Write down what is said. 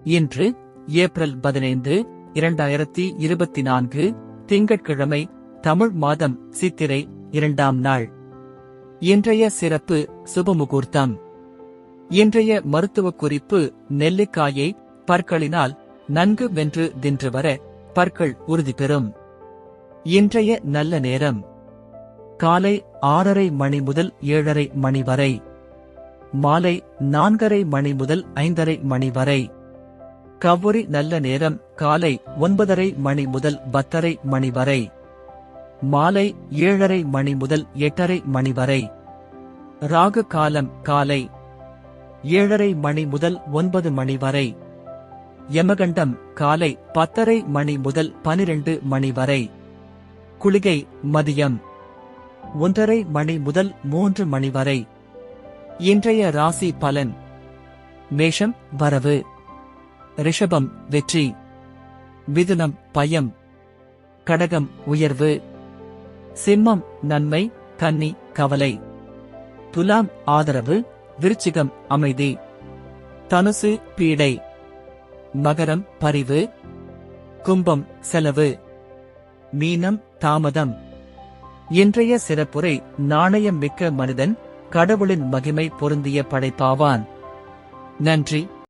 இன்று ஏப்ரல் 15, 2024 திங்கட்கிழமை, தமிழ் மாதம் சித்திரை 2ஆம் நாள். இன்றைய சிறப்பு சுபமுகூர்த்தம். இன்றைய மருத்துவ குறிப்பு: நெல்லிக்காயை பற்களினால் நன்கு வென்று தின்று வர பற்கள் உறுதி பெறும். இன்றைய நல்ல நேரம்: காலை 6:30 மணி முதல் 7:30 மணி வரை, மாலை 4:30 மணி முதல் 5:30 மணி வரை. கௌரி நல்ல நேரம்: காலை 9:30 மணி முதல் 10:30 மணி வரை, மாலை 7:30 மணி முதல் 8:30 மணி வரை. ராகு காலம்: காலை 7:30 மணி முதல் 9 மணி வரை. யமகண்டம்: காலை 10:30 மணி முதல் 12 மணி வரை. குளிகை: மதியம் 1:30 மணி முதல் 3 மணி வரை. இன்றைய ராசி பலன்: மேஷம் வரவு, ரிஷபம் வெற்றி, மிதுனம் பயம், கடகம் உயர்வு, சிம்மம் நன்மை, கன்னி கவலை, துலாம் ஆதரவு, விருச்சிகம் அமைதி, தனுசு பீடை, மகரம் பரிவு, கும்பம் செலவு, மீனம் தாமதம். இன்றைய சிறப்புரை: நாணயம் மிக்க மனிதன் கடவுளின் மகிமை பொருந்திய படைப்பாவான். நன்றி.